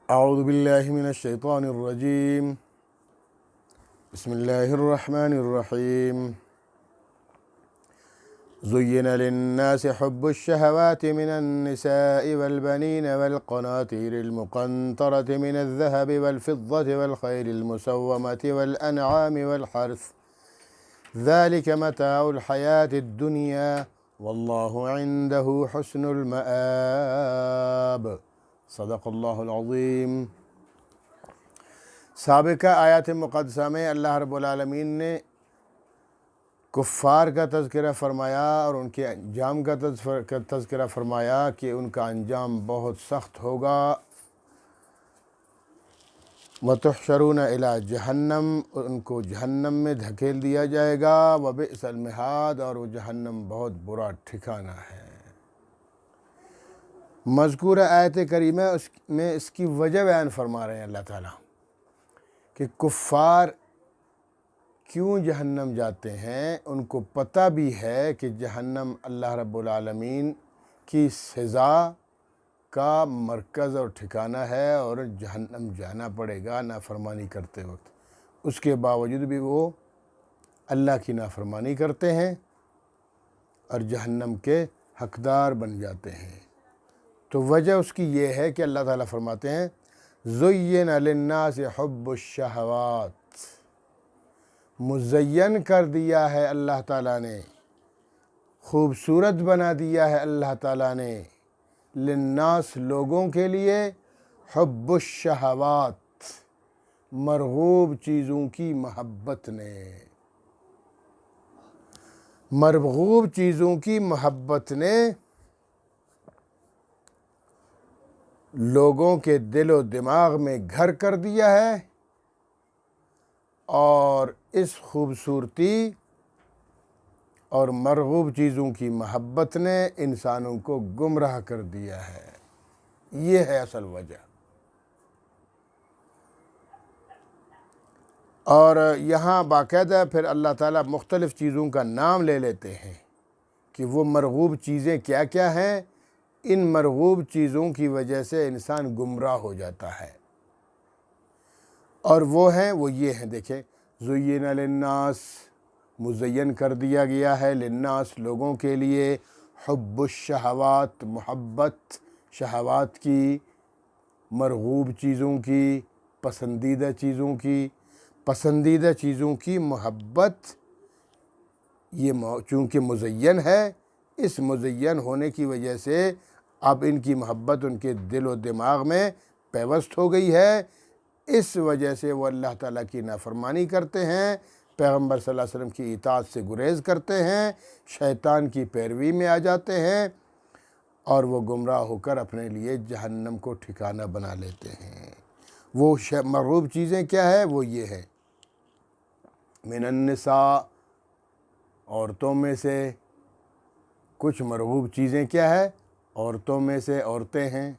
أعوذ بالله من الشيطان الرجيم. بسم الله الرحمن الرحيم. زين للناس حب الشهوات من النساء والبنين والقناطير المقنطرة من الذهب والفضة والخيل المسومة والأنعام والحرث ذلك متاع الحياة الدنيا والله عنده حسن المآب. صدق اللہ العظیم. سابقہ آیات مقدسہ میں اللہ رب العالمین نے کفار کا تذکرہ فرمایا اور ان کے انجام کا تذکرہ فرمایا کہ ان کا انجام بہت سخت ہوگا. وَتُحْشَرُونَ إِلَىٰ جہنم، ان کو جہنم میں دھکیل دیا جائے گا. وَبِئْسَ الْمِہَادُ، اور وہ جہنم بہت برا ٹھکانہ ہے. مذکورہ آیت کریمہ میں اس کی وجہ بیان فرما رہے ہیں اللہ تعالیٰ کہ کفار کیوں جہنم جاتے ہیں. ان کو پتہ بھی ہے کہ جہنم اللہ رب العالمین کی سزا کا مرکز اور ٹھکانہ ہے اور جہنم جانا پڑے گا نافرمانی کرتے وقت. اس کے باوجود بھی وہ اللہ کی نافرمانی کرتے ہیں اور جہنم کے حقدار بن جاتے ہیں. تو وجہ اس کی یہ ہے کہ اللہ تعالیٰ فرماتے ہیں زُيِّنَ لِلنَّاسِ حُبُّ الشَّهَوَاتِ، مزین کر دیا ہے اللہ تعالیٰ نے، خوبصورت بنا دیا ہے اللہ تعالیٰ نے للناس، لوگوں کے لیے، حب الشہوات، مرغوب چیزوں کی محبت نے. مرغوب چیزوں کی محبت نے لوگوں کے دل و دماغ میں گھر کر دیا ہے اور اس خوبصورتی اور مرغوب چیزوں کی محبت نے انسانوں کو گمراہ کر دیا ہے. یہ ہے اصل وجہ. اور یہاں باقاعدہ پھر اللہ تعالیٰ مختلف چیزوں کا نام لے لیتے ہیں کہ وہ مرغوب چیزیں کیا کیا ہیں. ان مرغوب چیزوں کی وجہ سے انسان گمراہ ہو جاتا ہے اور وہ یہ ہیں دیکھیں زُيِّنَ لِلنَّاسِ، مزین کر دیا گیا ہے للناس، لوگوں کے لیے، حب الشہوات، محبت شہوات کی، مرغوب چیزوں کی، پسندیدہ چیزوں کی محبت. یہ چونکہ مزین ہے، اس مزین ہونے کی وجہ سے اب ان کی محبت ان کے دل و دماغ میں پیوست ہو گئی ہے. اس وجہ سے وہ اللہ تعالیٰ کی نافرمانی کرتے ہیں، پیغمبر صلی اللہ علیہ وسلم کی اطاعت سے گریز کرتے ہیں، شیطان کی پیروی میں آ جاتے ہیں اور وہ گمراہ ہو کر اپنے لیے جہنم کو ٹھکانہ بنا لیتے ہیں. وہ مرغوب چیزیں کیا ہے؟ وہ یہ ہے من النساء، عورتوں میں سے. کچھ مرغوب چیزیں کیا ہے؟ عورتوں میں سے عورتیں ہیں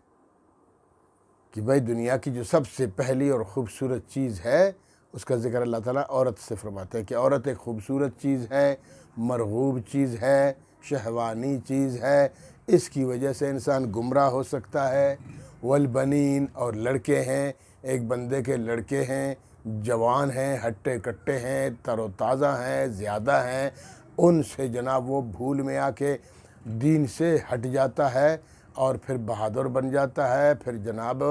کہ بھائی دنیا کی جو سب سے پہلی اور خوبصورت چیز ہے اس کا ذکر اللہ تعالیٰ عورت سے فرماتے ہیں کہ عورت ایک خوبصورت چیز ہے، مرغوب چیز ہے، شہوانی چیز ہے. اس کی وجہ سے انسان گمراہ ہو سکتا ہے. والبنین، اور لڑکے ہیں، ایک بندے کے لڑکے ہیں، جوان ہیں، ہٹے کٹے ہیں، تر و تازہ ہیں، زیادہ ہیں. ان سے جناب وہ بھول میں آ کے دین سے ہٹ جاتا ہے اور پھر بہادر بن جاتا ہے، پھر جناب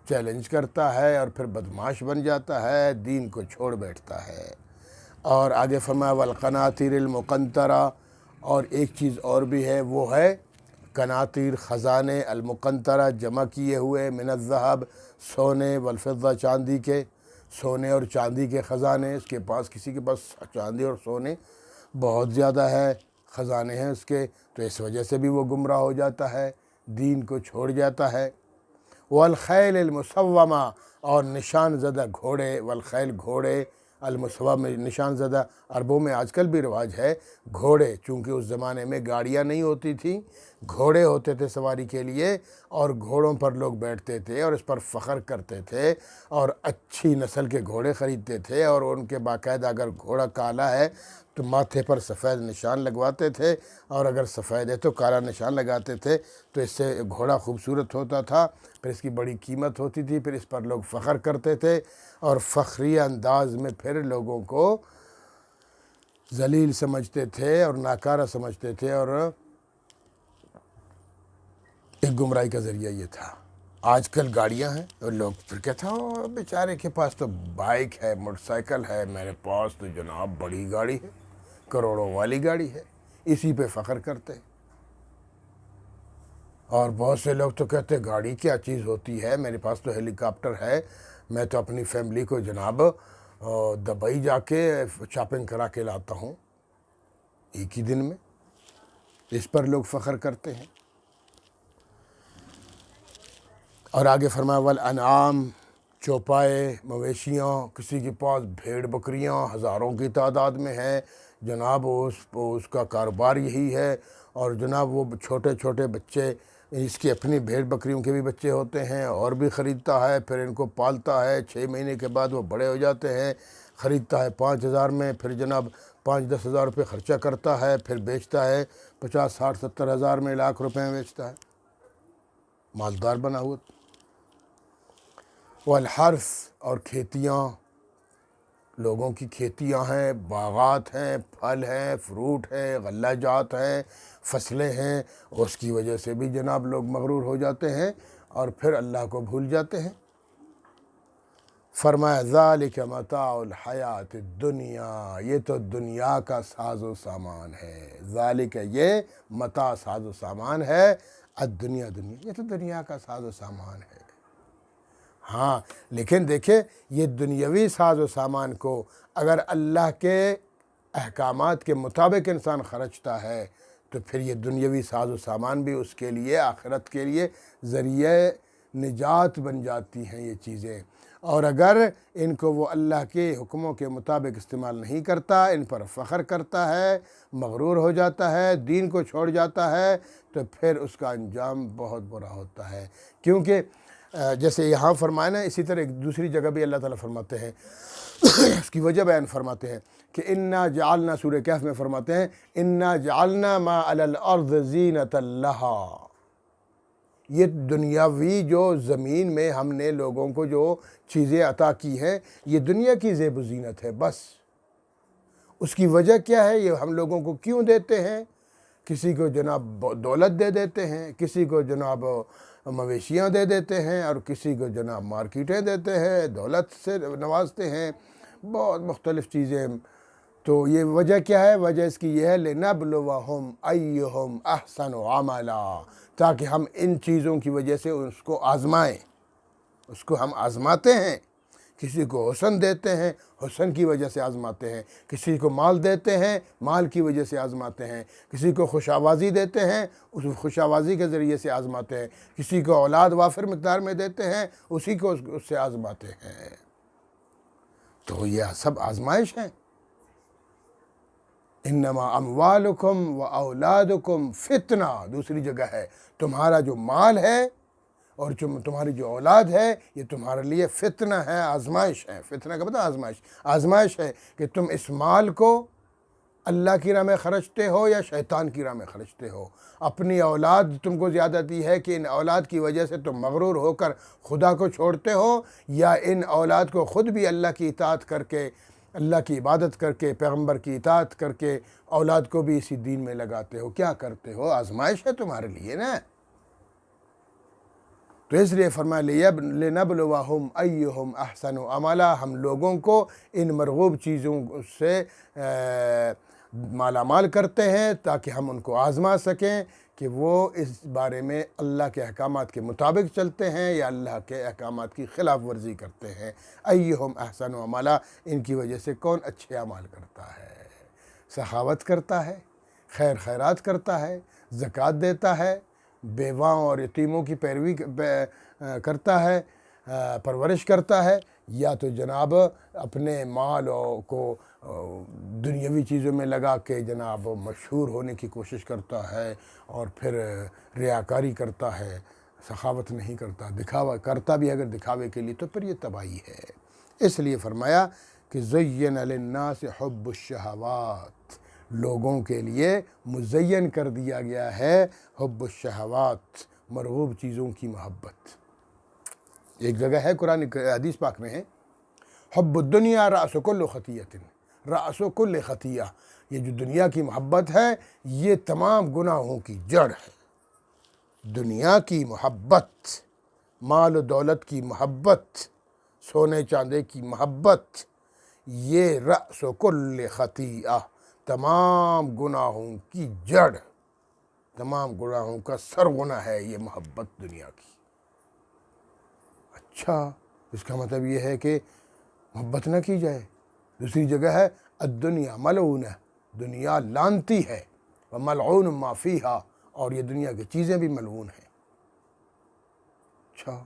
چیلنج کرتا ہے اور پھر بدمعاش بن جاتا ہے، دین کو چھوڑ بیٹھتا ہے. اور آگے فرمایا والقناطیر المقنطرہ، اور ایک چیز اور بھی ہے، وہ ہے قناطیر، خزانے، المقنطرہ جمع کیے ہوئے، من الذہب، سونے، والفضہ، چاندی کے. سونے اور چاندی کے خزانے، اس کے پاس کسی کے پاس چاندی اور سونے بہت زیادہ ہے، خزانے ہیں اس کے، تو اس وجہ سے بھی وہ گمراہ ہو جاتا ہے، دین کو چھوڑ جاتا ہے. والخیل المسومہ، اور نشان زدہ گھوڑے، والخیل گھوڑے، المسومہ نشان زدہ. عربوں میں آج کل بھی رواج ہے گھوڑے، چونکہ اس زمانے میں گاڑیاں نہیں ہوتی تھیں گھوڑے ہوتے تھے سواری کے لیے، اور گھوڑوں پر لوگ بیٹھتے تھے اور اس پر فخر کرتے تھے اور اچھی نسل کے گھوڑے خریدتے تھے، اور ان کے باقاعدہ اگر گھوڑا کالا ہے تو ماتھے پر سفید نشان لگواتے تھے، اور اگر سفید ہے تو کالا نشان لگاتے تھے، تو اس سے گھوڑا خوبصورت ہوتا تھا، پھر اس کی بڑی قیمت ہوتی تھی، پھر اس پر لوگ فخر کرتے تھے اور فخری انداز میں پھر لوگوں کو ذلیل سمجھتے تھے اور ناکارہ سمجھتے تھے، اور ایک گمراہی کا ذریعہ یہ تھا۔ آج کل گاڑیاں ہیں اور لوگ پھر کہتا ہوں بیچارے کے پاس تو بائک ہے، موٹر سائیکل ہے، میرے پاس تو جناب بڑی گاڑی ہے، کروڑوں والی گاڑی ہے، اسی پہ فخر کرتے ہیں۔ اور بہت سے لوگ تو کہتے ہیں گاڑی کیا چیز ہوتی ہے، میرے پاس تو ہیلی کاپٹر ہے، میں تو اپنی فیملی کو جناب دبئی جا کے شاپنگ کرا کے لاتا ہوں ایک ہی دن میں۔ اس پر لوگ فخر کرتے ہیں۔ اور آگے فرمایا والانعام، چوپائے، مویشیاں، کسی کے پاس بھیڑ بکریاں ہزاروں کی تعداد میں ہے، جناب اس کا کاروبار یہی ہے، اور جناب وہ چھوٹے چھوٹے بچے، اس کی اپنی بھیڑ بکریوں کے بھی بچے ہوتے ہیں اور بھی خریدتا ہے، پھر ان کو پالتا ہے، 6 مہینے کے بعد وہ بڑے ہو جاتے ہیں، خریدتا ہے 5,000 میں، پھر جناب 5-10 ہزار روپے خرچہ کرتا ہے، پھر بیچتا ہے 50, 60, 70 ہزار میں، لاکھ روپے میں بیچتا ہے، مالدار بنا ہوا۔ والحرث، اور کھیتیاں، لوگوں کی کھیتیاں ہیں، باغات ہیں، پھل ہیں، فروٹ ہے، غلہ جات ہیں، فصلیں ہیں، اس کی وجہ سے بھی جناب لوگ مغرور ہو جاتے ہیں اور پھر اللہ کو بھول جاتے ہیں۔ فرمایا ذالک متاع الحیات الدنیا، یہ تو دنیا کا ساز و سامان ہے، ذالک یہ متاع ساز و سامان ہے، الدنیا دنیا، یہ تو دنیا کا ساز و سامان ہے۔ ہاں لیکن دیکھیں یہ دنیاوی ساز و سامان کو اگر اللہ کے احکامات کے مطابق انسان خرچتا ہے تو پھر یہ دنیاوی ساز و سامان بھی اس کے لیے آخرت کے لیے ذریعہ نجات بن جاتی ہیں یہ چیزیں، اور اگر ان کو وہ اللہ کے حکموں کے مطابق استعمال نہیں کرتا، ان پر فخر کرتا ہے، مغرور ہو جاتا ہے، دین کو چھوڑ جاتا ہے، تو پھر اس کا انجام بہت برا ہوتا ہے۔ کیونکہ جیسے یہاں فرمایا نا، اسی طرح ایک دوسری جگہ بھی اللہ تعالیٰ فرماتے ہیں اس کی وجہ بیان فرماتے ہیں کہ انا جعلنا، سورہ کہف میں فرماتے ہیں انا جعلنا ما علی الارض زینۃ لہا، یہ دنیاوی جو زمین میں ہم نے لوگوں کو جو چیزیں عطا کی ہیں یہ دنیا کی زیب و زینت ہے بس۔ اس کی وجہ کیا ہے؟ یہ ہم لوگوں کو کیوں دیتے ہیں؟ کسی کو جناب دولت دے دیتے ہیں، کسی کو جناب مویشیاں دے دیتے ہیں، اور کسی کو جناب مارکیٹیں دیتے ہیں، دولت سے نوازتے ہیں، بہت مختلف چیزیں۔ تو یہ وجہ کیا ہے؟ وجہ اس کی یہ ہے لِنَبْلُوَهُمْ أَيُّهُمْ أَحْسَنُ عَمَلًا، تاکہ ہم ان چیزوں کی وجہ سے اس کو آزمائیں، اس کو ہم آزماتے ہیں۔ کسی کو حسن دیتے ہیں، حسن کی وجہ سے آزماتے ہیں، کسی کو مال دیتے ہیں، مال کی وجہ سے آزماتے ہیں، کسی کو خوش آوازی دیتے ہیں، اس خوش آوازی کے ذریعے سے آزماتے ہیں، کسی کو اولاد وافر مقدار میں دیتے ہیں، اسی کو اس سے آزماتے ہیں۔ تو یہ سب آزمائش ہیں۔ انما اموالکم و اولادکم فتنہ، دوسری جگہ ہے تمہارا جو مال ہے اور تمہاری جو اولاد ہے یہ تمہارے لیے فتنہ ہے، آزمائش ہے۔ فتنہ کا مطلب آزمائش، آزمائش ہے کہ تم اس مال کو اللہ کی راہ میں خرچتے ہو یا شیطان کی راہ میں خرچتے ہو۔ اپنی اولاد تم کو زیادتی ہے کہ ان اولاد کی وجہ سے تم مغرور ہو کر خدا کو چھوڑتے ہو، یا ان اولاد کو خود بھی اللہ کی اطاعت کر کے، اللہ کی عبادت کر کے، پیغمبر کی اطاعت کر کے اولاد کو بھی اسی دین میں لگاتے ہو۔ کیا کرتے ہو؟ آزمائش ہے تمہارے لیے نا۔ تو اس لیے فرمایا لِنَبْلُوَهُمْ أَيُّهُمْ أَحْسَنُ عَمَلًا، ہم لوگوں کو ان مرغوب چیزوں سے مالا مال کرتے ہیں تاکہ ہم ان کو آزما سکیں کہ وہ اس بارے میں اللہ کے احکامات کے مطابق چلتے ہیں یا اللہ کے احکامات کی خلاف ورزی کرتے ہیں۔ أَيُّهُمْ أَحْسَنُ عَمَلًا، ان کی وجہ سے کون اچھے اعمال کرتا ہے، سخاوت کرتا ہے، خیر خیرات کرتا ہے، زکوٰۃ دیتا ہے، بیواؤں اور یتیموں کی پیروی کرتا ہے، پرورش کرتا ہے، یا تو جناب اپنے مال کو دنیاوی چیزوں میں لگا کے جناب مشہور ہونے کی کوشش کرتا ہے اور پھر ریاکاری کرتا ہے، سخاوت نہیں کرتا، دکھاوا کرتا بھی اگر دکھاوے کے لیے، تو پھر یہ تباہی ہے۔ اس لیے فرمایا کہ زین للناس حب الشہوات، لوگوں کے لیے مزین کر دیا گیا ہے حب الشہوات، مرغوب چیزوں کی محبت۔ ایک جگہ ہے قرآن حدیث پاک میں ہے، حب الدنیا رأس کل خطیۃ، رأس کل خطیہ، یہ جو دنیا کی محبت ہے یہ تمام گناہوں کی جڑ ہے۔ دنیا کی محبت، مال و دولت کی محبت، سونے چاندے کی محبت، یہ رأس کل خطیہ، تمام گناہوں کی جڑ، تمام گناہوں کا سرغنہ ہے یہ محبت دنیا کی۔ اچھا، اس کا مطلب یہ ہے کہ محبت نہ کی جائے۔ دوسری جگہ ہے الدنیا ملعونہ، دنیا لعنتی ہے، وملعون ما فیہا، اور یہ دنیا کی چیزیں بھی ملعون ہیں۔ اچھا،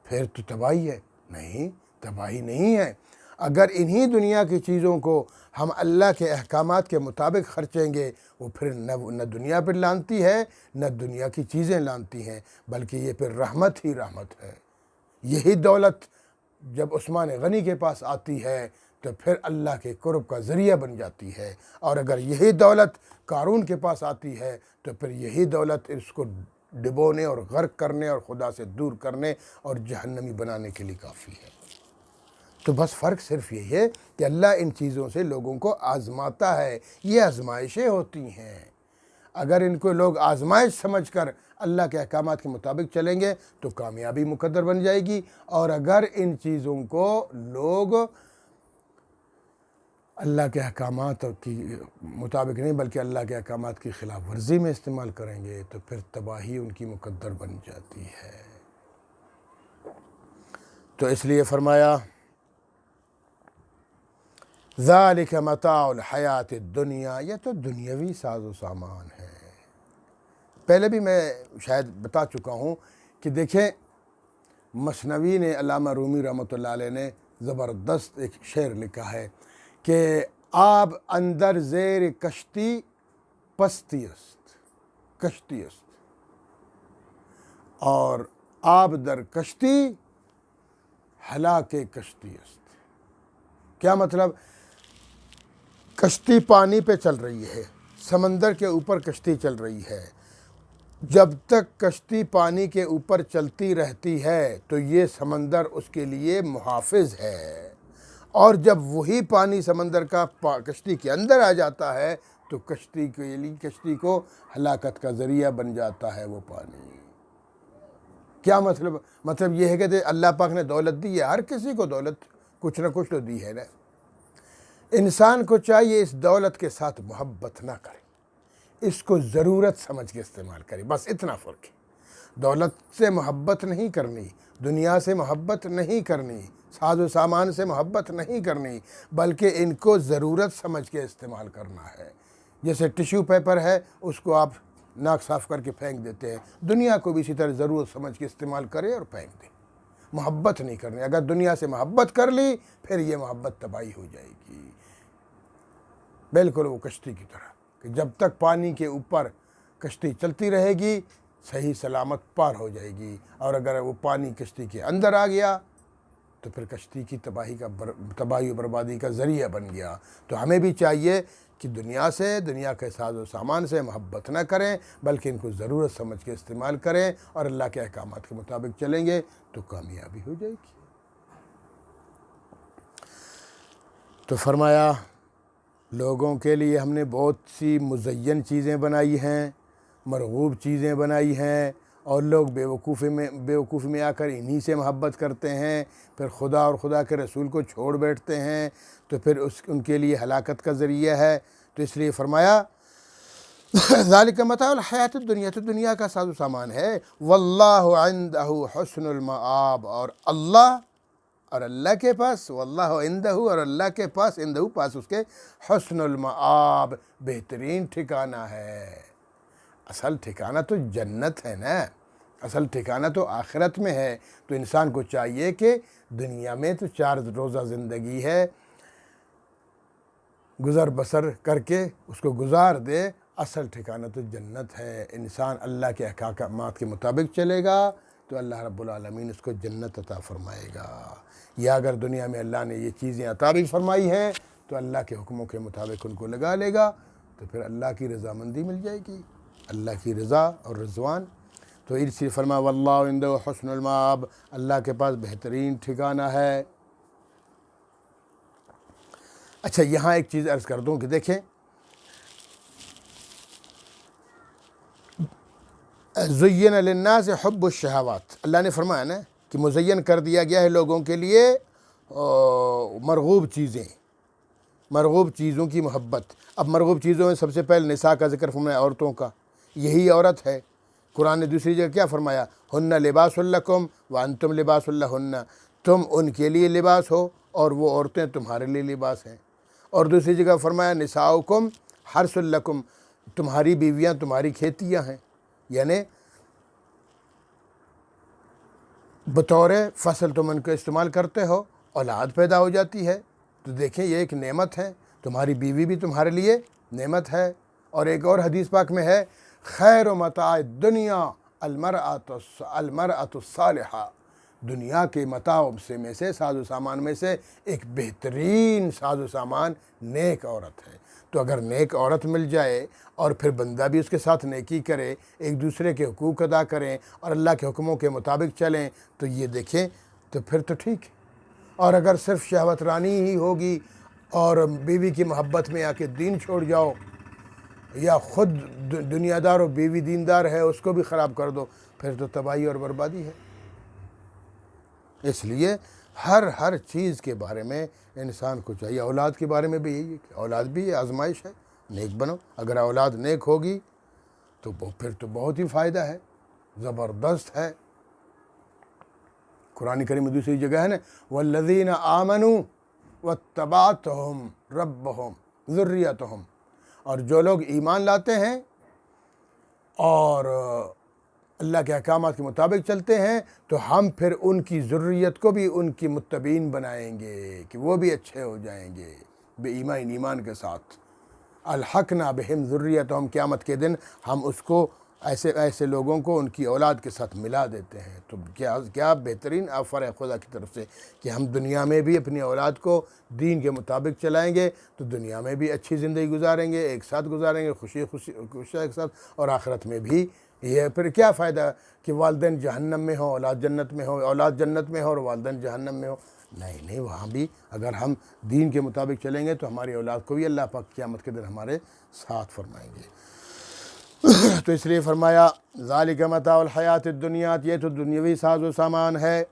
پھر تو تباہی ہے؟ نہیں، تباہی نہیں ہے۔ اگر انہی دنیا کی چیزوں کو ہم اللہ کے احکامات کے مطابق خرچیں گے، وہ پھر نہ دنیا پہ لانتی ہے، نہ دنیا کی چیزیں لانتی ہیں، بلکہ یہ پھر رحمت ہی رحمت ہے۔ یہی دولت جب عثمان غنی کے پاس آتی ہے تو پھر اللہ کے قرب کا ذریعہ بن جاتی ہے، اور اگر یہی دولت قارون کے پاس آتی ہے تو پھر یہی دولت اس کو ڈبونے اور غرق کرنے اور خدا سے دور کرنے اور جہنمی بنانے کے لیے کافی ہے۔ تو بس فرق صرف یہی ہے کہ اللہ ان چیزوں سے لوگوں کو آزماتا ہے، یہ آزمائشیں ہوتی ہیں۔ اگر ان کو لوگ آزمائش سمجھ کر اللہ کے احکامات کے مطابق چلیں گے تو کامیابی مقدر بن جائے گی، اور اگر ان چیزوں کو لوگ اللہ کے احکامات کے مطابق نہیں بلکہ اللہ کے احکامات کی خلاف ورزی میں استعمال کریں گے تو پھر تباہی ان کی مقدر بن جاتی ہے۔ تو اس لیے فرمایا ذالک متاع الحیات الدنیا، یہ تو دنیاوی ساز و سامان ہے۔ پہلے بھی میں شاید بتا چکا ہوں کہ دیکھیں، مثنوی نے علامہ رومی رحمۃ اللہ علیہ نے زبردست ایک شعر لکھا ہے کہ آب اندر زیر کشتی پستی است، کشتی است، اور آب در کشتی ہلاک کشتی است۔ کیا مطلب؟ کشتی پانی پہ چل رہی ہے، سمندر کے اوپر کشتی چل رہی ہے، جب تک کشتی پانی کے اوپر چلتی رہتی ہے تو یہ سمندر اس کے لیے محافظ ہے، اور جب وہی پانی سمندر کا کشتی کے اندر آ جاتا ہے تو کشتی کو ہلاکت کا ذریعہ بن جاتا ہے وہ پانی۔ کیا مطلب؟ مطلب یہ ہے کہ اللہ پاک نے دولت دی ہے، ہر کسی کو دولت کچھ نہ کچھ تو دی ہے نا۔ انسان کو چاہیے اس دولت کے ساتھ محبت نہ کرے، اس کو ضرورت سمجھ کے استعمال کرے، بس اتنا فرق ہے۔ دولت سے محبت نہیں کرنی، دنیا سے محبت نہیں کرنی، ساز و سامان سے محبت نہیں کرنی، بلکہ ان کو ضرورت سمجھ کے استعمال کرنا ہے۔ جیسے ٹیشو پیپر ہے، اس کو آپ ناک صاف کر کے پھینک دیتے ہیں، دنیا کو بھی اسی طرح ضرورت سمجھ کے استعمال کرے اور پھینک دے، محبت نہیں کرنی۔ اگر دنیا سے محبت کر لی پھر یہ محبت تباہی ہو جائے گی، بالکل وہ کشتی کی طرح کہ جب تک پانی کے اوپر کشتی چلتی رہے گی صحیح سلامت پار ہو جائے گی، اور اگر وہ پانی کشتی کے اندر آ گیا تو پھر کشتی کی تباہی و بربادی کا ذریعہ بن گیا۔ تو ہمیں بھی چاہیے کہ دنیا کے ساز و سامان سے محبت نہ کریں، بلکہ ان کو ضرورت سمجھ کے استعمال کریں، اور اللہ کے احکامات کے مطابق چلیں گے تو کامیابی ہو جائے گی۔ تو فرمایا لوگوں کے لیے ہم نے بہت سی مزین چیزیں بنائی ہیں، مرغوب چیزیں بنائی ہیں، اور لوگ بیوقوفی میں آ کر انہی سے محبت کرتے ہیں، پھر خدا اور خدا کے رسول کو چھوڑ بیٹھتے ہیں، تو پھر ان کے لیے ہلاکت کا ذریعہ ہے۔ تو اس لیے فرمایا ذالک متاع الحیات الدنیا، تو دنیا کا ساز و سامان ہے، واللہ عندہ حسن المآب، اور اللہ کے پاس، واللہ عندہ، اور اللہ کے پاس، عندہ پاس اس کے، حسن المآب، بہترین ٹھکانہ ہے۔ اصل ٹھکانہ تو جنت ہے نا، اصل ٹھکانہ تو آخرت میں ہے۔ تو انسان کو چاہیے کہ دنیا میں تو 4 روزہ زندگی ہے، گزر بسر کر کے اس کو گزار دے، اصل ٹھکانہ تو جنت ہے۔ انسان اللہ کے احکامات کے مطابق چلے گا تو اللہ رب العالمین اس کو جنت عطا فرمائے گا، یا اگر دنیا میں اللہ نے یہ چیزیں عطا بھی فرمائی ہیں تو اللہ کے حکموں کے مطابق ان کو لگا لے گا تو پھر اللہ کی رضامندی مل جائے گی، اللہ کی رضا اور رضوان۔ تو اس لیے فرمایا واللہ عنده حسن المآب، اللہ کے پاس بہترین ٹھکانہ ہے۔ اچھا یہاں ایک چیز عرض کر دوں کہ دیکھیں زین للناس حب الشہوات، اللہ نے فرمایا نا کہ مزین کر دیا گیا ہے لوگوں کے لیے مرغوب چیزیں، مرغوب چیزوں کی محبت۔ اب مرغوب چیزوں میں سب سے پہلے نساء کا ذکر فرمایا، عورتوں کا، یہی عورت ہے۔ قرآن نے دوسری جگہ کیا فرمایا؟ ہن لباس لکم وانتم لباس لہن، تم ان کے لیے لباس ہو اور وہ عورتیں تمہارے لیے لباس ہیں۔ اور دوسری جگہ فرمایا نساؤکم حرث لکم، تمہاری بیویاں تمہاری کھیتیاں ہیں، یعنی بطور فصل تم ان کو استعمال کرتے ہو، اولاد پیدا ہو جاتی ہے۔ تو دیکھیں یہ ایک نعمت ہے، تمہاری بیوی بھی تمہارے لیے نعمت ہے۔ اور ایک اور حدیث پاک میں ہے خیر متاع الدنیا المرأۃ الصالحہ، دنیا کے متاع میں سے ساز و سامان میں سے ایک بہترین ساز و سامان نیک عورت ہے۔ تو اگر نیک عورت مل جائے اور پھر بندہ بھی اس کے ساتھ نیکی کرے، ایک دوسرے کے حقوق ادا کریں اور اللہ کے حکموں کے مطابق چلیں تو یہ دیکھیں تو پھر تو ٹھیک ہے۔ اور اگر صرف شہوت رانی ہی ہوگی اور بیوی کی محبت میں آ کے دین چھوڑ جاؤ، یا خود دنیا دار اور بیوی دیندار ہے اس کو بھی خراب کر دو، پھر تو تباہی اور بربادی ہے۔ اس لیے ہر چیز کے بارے میں انسان کو چاہیے، اولاد کے بارے میں بھی یہی ہے کہ اولاد بھی آزمائش ہے، نیک بنو۔ اگر اولاد نیک ہوگی تو پھر تو بہت ہی فائدہ ہے، زبردست ہے۔ قرآن کریم میں دوسری جگہ ہے نا والذین آمنوا واتبعتہم ربہم ذریتہم، اور جو لوگ ایمان لاتے ہیں اور اللہ کے احکامات کے مطابق چلتے ہیں تو ہم پھر ان کی ذریت کو بھی ان کی متبعین بنائیں گے کہ وہ بھی اچھے ہو جائیں گے بے ایمان کے ساتھ۔ الحقنا بہم ذریتہم، قیامت کے دن ہم اس کو ایسے لوگوں کو ان کی اولاد کے ساتھ ملا دیتے ہیں۔ تو کیا بہترین آفر ہے خدا کی طرف سے کہ ہم دنیا میں بھی اپنی اولاد کو دین کے مطابق چلائیں گے تو دنیا میں بھی اچھی زندگی گزاریں گے، ایک ساتھ گزاریں گے، خوشی ایک ساتھ، اور آخرت میں بھی۔ یہ پھر کیا فائدہ کہ والدین جہنم میں ہوں اولاد جنت میں ہو، اولاد جنت میں ہو اور والدین جہنم میں ہو؟ نہیں، وہاں بھی اگر ہم دین کے مطابق چلیں گے تو ہماری اولاد کو بھی اللہ پاک قیامت کے دن ہمارے ساتھ فرمائیں گے۔ تو اس لیے فرمایا ذالک متاع الحیات الدنیا، یہ تو دنیاوی ساز و سامان ہے۔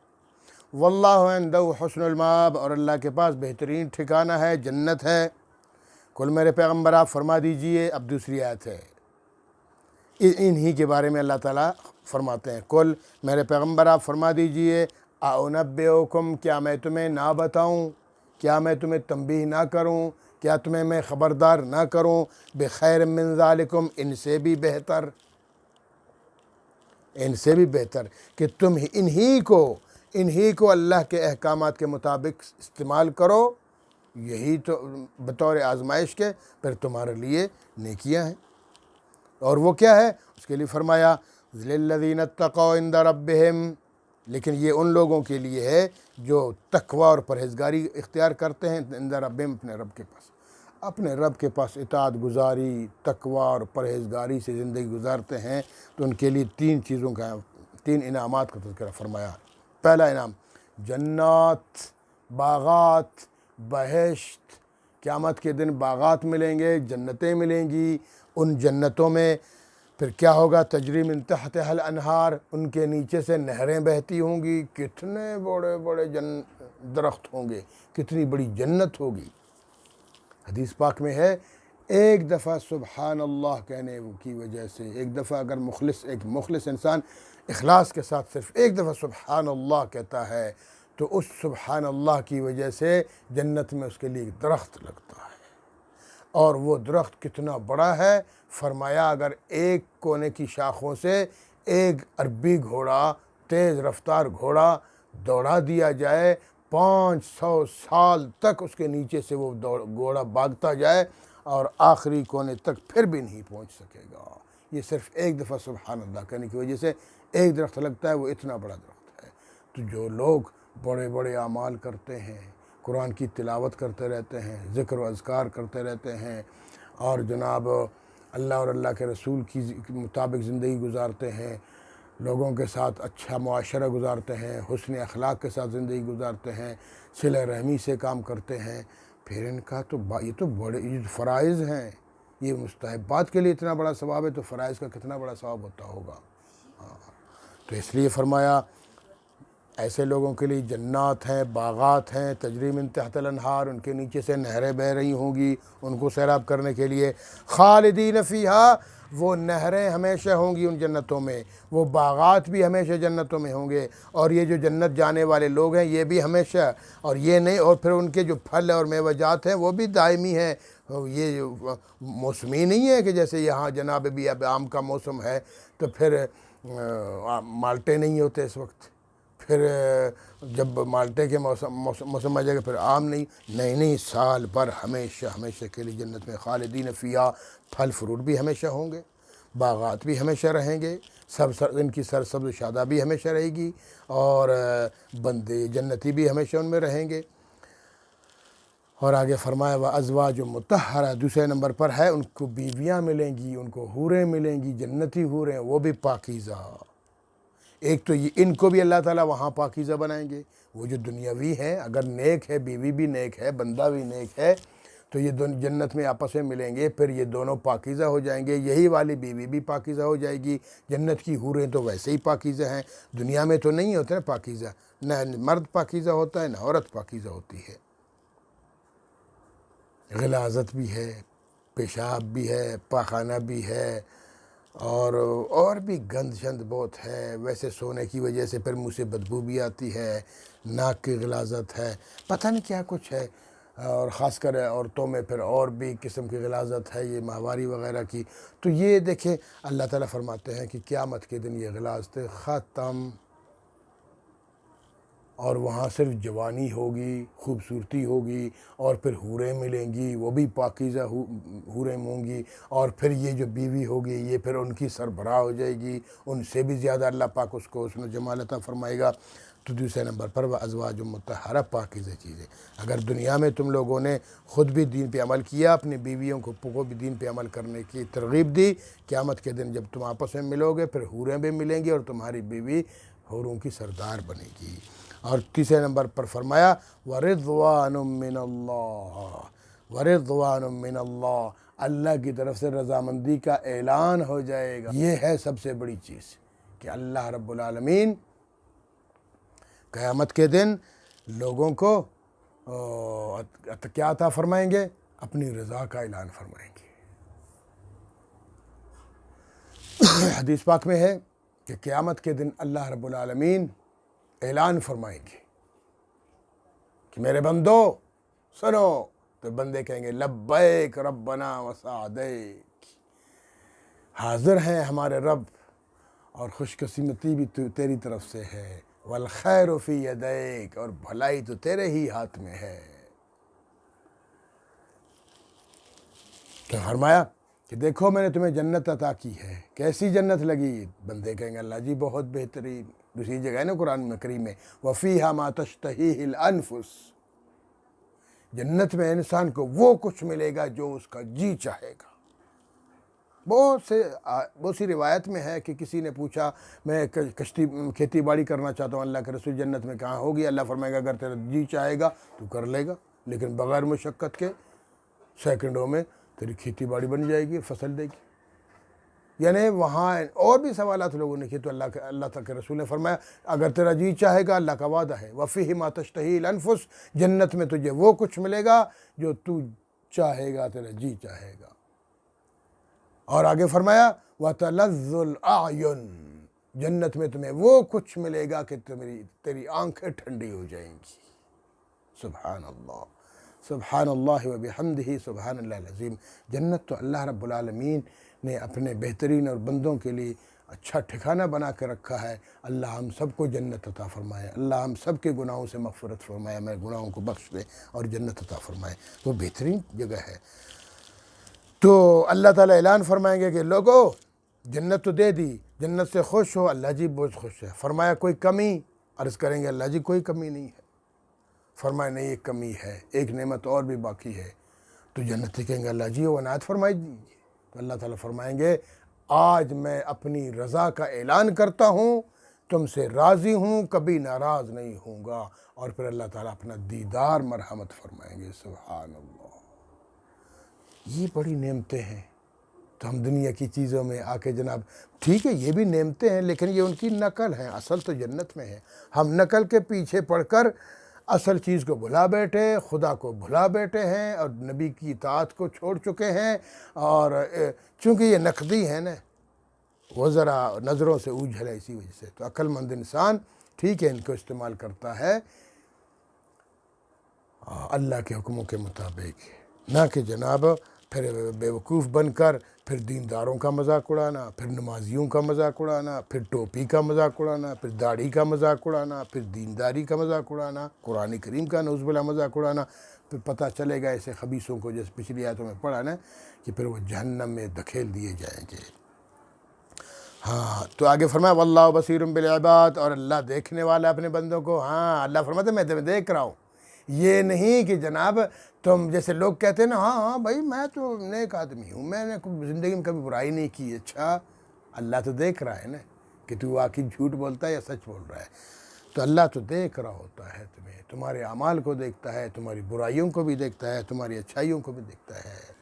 واللہ عنده حسن المآب، اور اللہ کے پاس بہترین ٹھکانہ ہے، جنت ہے۔ کل میرے پیغمبر آپ فرما دیجئے، اب دوسری آیت ہے، انہی کے بارے میں اللہ تعالیٰ فرماتے ہیں کل میرے پیغمبر آپ فرما دیجئے اعنبئکم، کیا میں تمہیں نہ بتاؤں، کیا میں تمہیں تنبیہ نہ کروں، کیا تمہیں میں خبردار نہ کروں بخیر من ذالکم، ان سے بھی بہتر، ان سے بھی بہتر کہ تم انہی کو اللہ کے احکامات کے مطابق استعمال کرو، یہی تو بطور آزمائش کے پھر تمہارے لیے نیکیاں ہیں۔ اور وہ کیا ہے؟ اس کے لیے فرمایا للذین اتقوا عند ربہم، لیکن یہ ان لوگوں کے لیے ہے جو تقوی اور پرہیزگاری اختیار کرتے ہیں عند ربہم، اپنے رب کے پاس اطاعت گزاری، تقوی اور پرہیزگاری سے زندگی گزارتے ہیں تو ان کے لیے 3 انعامات کا تذکرہ فرمایا۔ پہلا انعام جنات، باغات، بہشت، قیامت کے دن باغات ملیں گے، جنتیں ملیں گی، ان جنتوں میں پھر کیا ہوگا؟ تجری من تحتہا الانہار، ان کے نیچے سے نہریں بہتی ہوں گی، کتنے بڑے بڑے درخت ہوں گے، کتنی بڑی جنت ہوگی۔ حدیث پاک میں ہے ایک دفعہ سبحان اللہ کہنے کی وجہ سے، ایک دفعہ اگر ایک مخلص انسان اخلاص کے ساتھ صرف ایک دفعہ سبحان اللہ کہتا ہے تو اس سبحان اللہ کی وجہ سے جنت میں اس کے لیے ایک درخت لگتا ہے، اور وہ درخت کتنا بڑا ہے؟ فرمایا اگر ایک کونے کی شاخوں سے ایک عربی گھوڑا، تیز رفتار گھوڑا دوڑا دیا جائے، 500 سال تک اس کے نیچے سے وہ گھوڑا بھاگتا جائے اور آخری کونے تک پھر بھی نہیں پہنچ سکے گا۔ یہ صرف ایک دفعہ سبحان اللہ کہنے کی وجہ سے ایک درخت لگتا ہے، وہ اتنا بڑا درخت ہے۔ تو جو لوگ بڑے بڑے اعمال کرتے ہیں، قرآن کی تلاوت کرتے رہتے ہیں، ذکر و اذکار کرتے رہتے ہیں، اور جناب اللہ اور اللہ کے رسول کی مطابق زندگی گزارتے ہیں، لوگوں کے ساتھ اچھا معاشرہ گزارتے ہیں، حسن اخلاق کے ساتھ زندگی گزارتے ہیں، صلہ رحمی سے کام کرتے ہیں، پھر ان کا تو یہ تو بڑے فرائض ہیں، یہ مستحبات کے لیے اتنا بڑا ثواب ہے، تو فرائض کا کتنا بڑا ثواب ہوتا ہوگا۔ تو اس لیے فرمایا ایسے لوگوں کے لیے جنات ہیں، باغات ہیں، تجری من تحت الانہار، ان کے نیچے سے نہریں بہہ رہی ہوں گی ان کو سیراب کرنے کے لیے، خالدین فیہا، وہ نہریں ہمیشہ ہوں گی ان جنتوں میں، وہ باغات بھی ہمیشہ جنتوں میں ہوں گے، اور یہ جو جنت جانے والے لوگ ہیں یہ بھی ہمیشہ، اور یہ نہیں، اور پھر ان کے جو پھل اور میوہ جات ہیں وہ بھی دائمی ہیں، یہ موسمی نہیں ہے کہ جیسے یہاں جناب بھی اب آم کا موسم ہے تو پھر مالٹے نہیں ہوتے اس وقت، پھر جب مالٹے کے موسم آ جائے گا پھر آم نہیں، سال بھر ہمیشہ کے لیے جنت میں خالدین فیہا، پھل فروٹ بھی ہمیشہ ہوں گے، باغات بھی ہمیشہ رہیں گے، ان کی سرسبز و شادہ بھی ہمیشہ رہے گی، اور بندے جنتی بھی ہمیشہ ان میں رہیں گے۔ اور آگے فرمایا وَأَزْوَاجٌ مُطَہَّرَةٌ، دوسرے نمبر پر ہے ان کو بیویاں ملیں گی، ان کو حوریں ملیں گی، جنتی حوریں، وہ بھی پاکیزہ۔ ایک تو یہ ان کو بھی اللہ تعالیٰ وہاں پاکیزہ بنائیں گے، وہ جو دنیاوی ہیں، اگر نیک ہے، بیوی بھی نیک ہے، بندہ بھی نیک ہے، تو یہ دونوں جنت میں آپس میں ملیں گے، پھر یہ دونوں پاکیزہ ہو جائیں گے، یہی والی بیوی بھی پاکیزہ ہو جائے گی۔ جنت کی حوریں تو ویسے ہی پاکیزہ ہیں، دنیا میں تو نہیں ہوتے نا پاکیزہ، نہ مرد پاکیزہ ہوتا ہے نہ عورت پاکیزہ ہوتی ہے، غلاظت بھی ہے، پیشاب بھی ہے، پاخانہ بھی ہے، اور بھی گند شند بہت ہے، ویسے سونے کی وجہ سے پھر منہ سے بدبو بھی آتی ہے، ناک کی غلاظت ہے، پتہ نہیں کیا کچھ ہے، اور خاص کر عورتوں میں پھر اور بھی قسم کی غلاظت ہے، یہ ماہواری وغیرہ کی۔ تو یہ دیکھیں اللہ تعالیٰ فرماتے ہیں کہ قیامت کے دن یہ غلاظتیں ختم، اور وہاں صرف جوانی ہوگی، خوبصورتی ہوگی، اور پھر حوریں ملیں گی، وہ بھی پاکیزہ حوریں ہوں گی، اور پھر یہ جو بیوی ہوگی یہ پھر ان کی سربراہ ہو جائے گی، ان سے بھی زیادہ اللہ پاک اس کو اس میں جمال عطا فرمائے گا۔ تو دوسرے نمبر پر وَأَزْوَاجٌ مُطَہَّرَةٌ، پاکیزہ چیزیں۔ اگر دنیا میں تم لوگوں نے خود بھی دین پہ عمل کیا، اپنی بیویوں کو بھی دین پہ عمل کرنے کی ترغیب دی، قیامت کے دن جب تم آپس میں ملو گے پھر حوریں بھی ملیں گی، اور تمہاری بیوی حوروں کی سردار بنے گی۔ اور تیسرے نمبر پر فرمایا وَرِضْوَانٌ مِّنَ اللَّهِ، وَرِضْوَانٌ مِّنَ اللَّهِ، اللہ کی طرف سے رضامندی کا اعلان ہو جائے گا۔ یہ ہے سب سے بڑی چیز کہ اللہ رب العالمین قیامت کے دن لوگوں کو کیا عطا فرمائیں گے؟ اپنی رضا کا اعلان فرمائیں گے۔ حدیث پاک میں ہے کہ قیامت کے دن اللہ رب العالمین اعلان فرمائیں گے کہ میرے بندو سنو، تو بندے کہیں گے لبیک ربنا وسعدیک، حاضر ہیں ہمارے رب، اور خوش قسمتی بھی تیری طرف سے ہے، والخیر فی یدیک، اور بھلائی تو تیرے ہی ہاتھ میں ہے۔ تو فرمایا کہ دیکھو میں نے تمہیں جنت عطا کی ہے، کیسی جنت لگی؟ بندے کہیں گے اللہ جی بہت بہترین۔ دوسری جگہ ہے نا قرآن کریم میں وَفِيهَا مَا تَشْتَهِيهِ الْأَنفُسُ، جنت میں انسان کو وہ کچھ ملے گا جو اس کا جی چاہے گا۔ بہت سی روایت میں ہے کہ کسی نے پوچھا میں کھیتی باڑی کرنا چاہتا ہوں، اللہ کے رسول جنت میں کہاں ہوگی؟ اللہ فرمائے گا اگر تیرا جی چاہے گا تو کر لے گا، لیکن بغیر مشقت کے سیکنڈوں میں تیری کھیتی باڑی بن جائے گی، فصل دے گی۔ یعنی وہاں اور بھی سوالات لوگوں نے کیے، تو اللہ تعالیٰ کے رسول نے فرمایا اگر تیرا جی چاہے گا، اللہ کا وعدہ ہے وَفِيهِ مَا تَشْتَهِيهِ الْأَنفُسُ، جنت میں تجھے وہ کچھ ملے گا جو تو چاہے گا، تیرا جی چاہے گا۔ اور آگے فرمایا وَتَلَذُّ الْأَعْيُنُ، جنت میں تمہیں وہ کچھ ملے گا کہ تیری آنکھیں ٹھنڈی ہو جائیں گی۔ سبحان اللہ، سبحان اللہ وبحمدہ، سبحان اللہ العظیم۔ جنت تو اللہ رب العالمین نے اپنے بہترین اور بندوں کے لیے اچھا ٹھکانہ بنا کے رکھا ہے۔ اللہ ہم سب کو جنت عطا فرمائے، اللہ ہم سب کے گناہوں سے مغفرت فرمائے، ہمیں گناہوں کو بخش دے اور جنت عطا فرمائے۔ وہ بہترین جگہ ہے۔ تو اللہ تعالیٰ اعلان فرمائیں گے کہ لوگو جنت تو دے دی، جنت سے خوش ہو؟ اللہ جی بہت خوش ہے۔ فرمایا کوئی کمی؟ عرض کریں گے اللہ جی کوئی کمی نہیں ہے۔ فرمایا نہیں ایک کمی ہے، ایک نعمت اور بھی باقی ہے۔ تو جنتی کہیں گے اللہ جی وہ عنایت فرمائی دیجیے۔ تو اللہ تعالیٰ فرمائیں گے آج میں اپنی رضا کا اعلان کرتا ہوں، تم سے راضی ہوں، کبھی ناراض نہیں ہوں گا۔ اور پھر اللہ تعالیٰ اپنا دیدار مرحمت فرمائیں گے۔ سبحان اللہ، یہ بڑی نعمتیں ہیں۔ تو ہم دنیا کی چیزوں میں آ کے جناب ٹھیک ہے یہ بھی نعمتیں ہیں، لیکن یہ ان کی نقل ہیں، اصل تو جنت میں ہے۔ ہم نقل کے پیچھے پڑ کر اصل چیز کو بھلا بیٹھے، خدا کو بھلا بیٹھے ہیں اور نبی کی اطاعت کو چھوڑ چکے ہیں۔ اور چونکہ یہ نقدی ہے نا، وہ ذرا نظروں سے اوجھل ہے، اسی وجہ سے تو عقل مند انسان ٹھیک ہے ان کو استعمال کرتا ہے اللہ کے حکموں کے مطابق، نہ کہ جناب پھر بیوقوف بن کر پھر دینداروں کا مذاق اڑانا، پھر نمازیوں کا مذاق اڑانا، پھر ٹوپی کا مذاق اڑانا، پھر داڑھی کا مذاق اڑانا، پھر دینداری کا مذاق اڑانا، قرآن کریم کا نعوذ باللہ مذاق اڑانا۔ پھر پتہ چلے گا ایسے خبیثوں کو، جیسے پچھلی آیتوں میں پڑھا نا کہ پھر وہ جہنم میں دھکیل دیے جائیں گے۔ ہاں تو آگے فرمایا واللہ بصیر بالعباد، اور اللہ دیکھنے والا اپنے بندوں کو۔ ہاں اللہ فرماتا ہے میں تمہیں دیکھ رہا ہوں۔ یہ نہیں کہ جناب تم جیسے لوگ کہتے ہیں نا ہاں بھائی میں تو نیک آدمی ہوں، میں نے زندگی میں کبھی برائی نہیں کی۔ اچھا اللہ تو دیکھ رہا ہے نا کہ تو واقعی جھوٹ بولتا ہے یا سچ بول رہا ہے۔ تو اللہ تو دیکھ رہا ہوتا ہے تمہیں، تمہارے اعمال کو دیکھتا ہے، تمہاری برائیوں کو بھی دیکھتا ہے، تمہاری اچھائیوں کو بھی دیکھتا ہے۔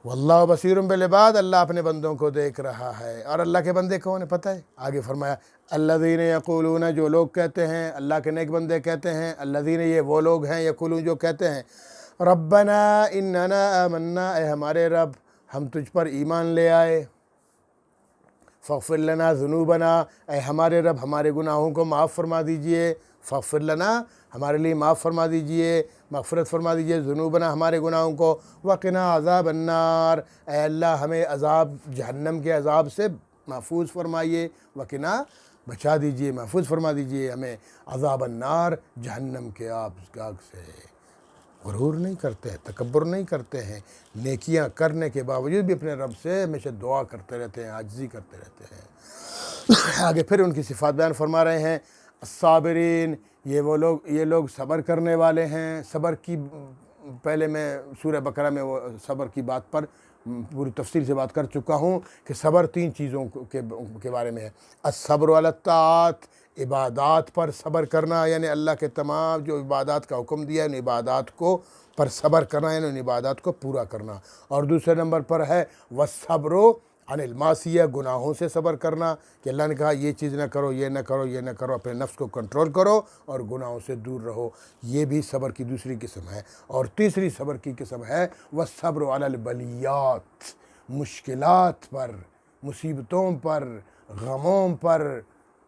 واللہ بصیر بالعباد، اللہ اپنے بندوں کو دیکھ رہا ہے۔ اور اللہ کے بندے کون ہیں پتہ ہے؟ آگے فرمایا الذین یقولون، جو لوگ کہتے ہیں، اللہ کے نیک بندے کہتے ہیں، الذین یہ وہ لوگ ہیں، یقولون جو کہتے ہیں ربنا اننا آمنا، اے ہمارے رب ہم تجھ پر ایمان لے آئے، فاغفر لنا ذنوبنا، اے ہمارے رب ہمارے گناہوں کو معاف فرما دیجئے، فاغفر لنا ہمارے لیے معاف فرما دیجئے، مغفرت فرما دیجئے، ذنوبنا ہمارے گناہوں کو، وقنا عذاب النار، اے اللہ ہمیں عذاب جہنم کے عذاب سے محفوظ فرمائیے، وقنا بچا دیجئے، محفوظ فرما دیجئے ہمیں عذاب النار، جہنم کے آگ سے۔ غرور نہیں کرتے ہیں، تکبر نہیں کرتے ہیں، نیکیاں کرنے کے باوجود بھی اپنے رب سے ہمیشہ دعا کرتے رہتے ہیں، عاجزی کرتے رہتے ہیں۔ آگے پھر ان کی صفات بیان فرما رہے ہیں الصابرین، یہ لوگ صبر کرنے والے ہیں۔ صبر کی پہلے میں سورہ بقرہ میں وہ صبر کی بات پر پوری تفصیل سے بات کر چکا ہوں کہ صبر 3 چیزوں کے بارے میں ہے۔ الصبر علی الطاعات، عبادات پر صبر کرنا، یعنی اللہ کے تمام جو عبادات کا حکم دیا ہے ان عبادات کو پر صبر کرنا، یعنی ان عبادات کو پورا کرنا۔ اور دوسرے نمبر پر ہے والصبر عن المعصیہ، گناہوں سے صبر کرنا کہ اللہ نے کہا یہ چیز نہ کرو، یہ نہ کرو، یہ نہ کرو، اپنے نفس کو کنٹرول کرو اور گناہوں سے دور رہو۔ یہ بھی صبر کی دوسری قسم ہے۔ اور تیسری صبر کی قسم ہے والصبر علی البلیات، مشکلات پر، مصیبتوں پر، غموں پر،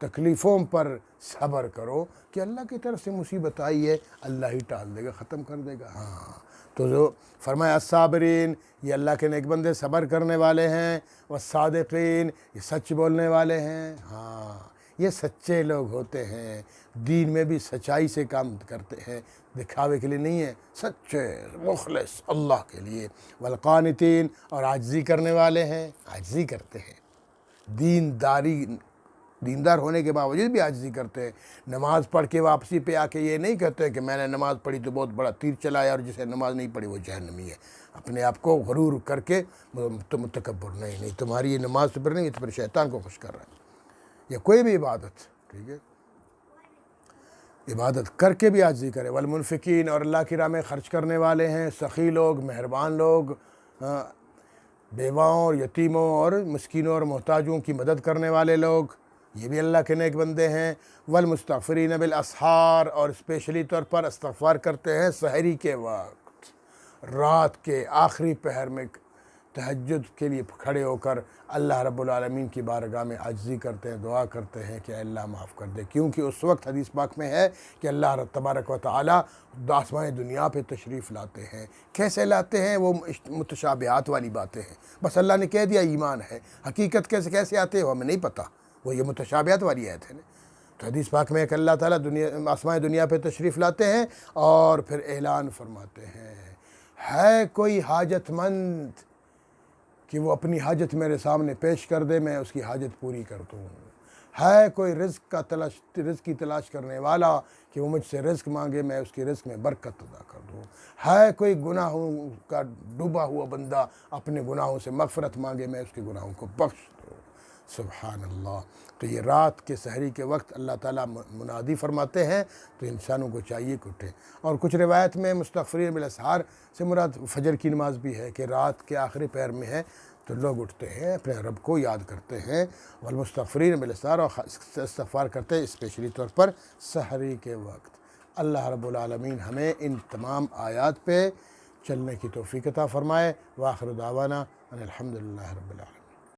تکلیفوں پر صبر کرو کہ اللہ کی طرف سے مصیبت آئی ہے، اللہ ہی ٹال دے گا، ختم کر دے گا۔ ہاں تو جو فرمایا الصابرین، یہ اللہ کے نیک بندے صبر کرنے والے ہیں، والصادقین، یہ سچ بولنے والے ہیں۔ ہاں یہ سچے لوگ ہوتے ہیں، دین میں بھی سچائی سے کام کرتے ہیں، دکھاوے کے لیے نہیں ہے، سچے مخلص اللہ کے لیے۔ والقانتین، اور عاجزی کرنے والے ہیں، عاجزی کرتے ہیں، دیندار ہونے کے باوجود بھی عاجزی کرتے ہیں۔ نماز پڑھ کے واپسی پہ آ کے یہ نہیں کہتے کہ میں نے نماز پڑھی تو بہت بڑا تیر چلایا اور جسے نماز نہیں پڑھی وہ جہنمی ہے، اپنے آپ کو غرور کر کے تم تکبر نہیں، تمہاری یہ نماز تو پھر نہیں، تو پھر شیطان کو خوش کر رہا ہے۔ یا کوئی بھی عبادت، ٹھیک ہے، عبادت کر کے بھی عاجزی کرے۔ والمنفقین، اور اللہ کی راہ میں خرچ کرنے والے ہیں، سخی لوگ، مہربان لوگ، بیواؤں اور یتیموں اور مسکینوں اور محتاجوں کی مدد کرنے والے لوگ، یہ بھی اللہ کے نیک بندے ہیں۔ والمستغفرین بالاسحار، اور اسپیشلی طور پر استغفار کرتے ہیں سحری کے وقت، رات کے آخری پہر میں تہجد کے لیے کھڑے ہو کر اللہ رب العالمین کی بارگاہ میں عاجزی کرتے ہیں، دعا کرتے ہیں کہ اے اللہ معاف کر دے، کیونکہ اس وقت حدیث پاک میں ہے کہ اللہ رب تبارک و تعالیٰ آسمان دنیا پہ تشریف لاتے ہیں۔ کیسے لاتے ہیں؟ وہ متشابہات والی باتیں ہیں، بس اللہ نے کہہ دیا ایمان ہے، حقیقت کیسے آتے ہیں وہ ہمیں نہیں پتہ، وہ یہ متشابہات والی آیت ہے نا۔ تو حدیث پاک میں کہ اللہ تعالیٰ آسمان دنیا پہ تشریف لاتے ہیں اور پھر اعلان فرماتے ہیں، ہے کوئی حاجت مند کہ وہ اپنی حاجت میرے سامنے پیش کر دے، میں اس کی حاجت پوری کر دوں۔ ہے کوئی رزق کی تلاش کرنے والا کہ وہ مجھ سے رزق مانگے، میں اس کی رزق میں برکت عطا کر دوں۔ ہے کوئی گناہوں کا ڈوبا ہوا بندہ اپنے گناہوں سے مغفرت مانگے، میں اس کے گناہوں کو بخش دوں۔ سبحان اللہ۔ تو یہ رات کے سحری کے وقت اللہ تعالیٰ منادی فرماتے ہیں، تو انسانوں کو چاہیے کہ اٹھیں۔ اور کچھ روایت میں مستغفرین بالاسحار سے مراد فجر کی نماز بھی ہے کہ رات کے آخری پہر میں ہے تو لوگ اٹھتے ہیں، اپنے رب کو یاد کرتے ہیں، والمستغفرین بالاسحار، اور استغفار کرتے ہیں اسپیشلی طور پر سحری کے وقت۔ اللہ رب العالمین ہمیں ان تمام آیات پہ چلنے کی توفیق عطا فرمائے۔ وآخر دعوانا ان الحمدللہ رب العالمین۔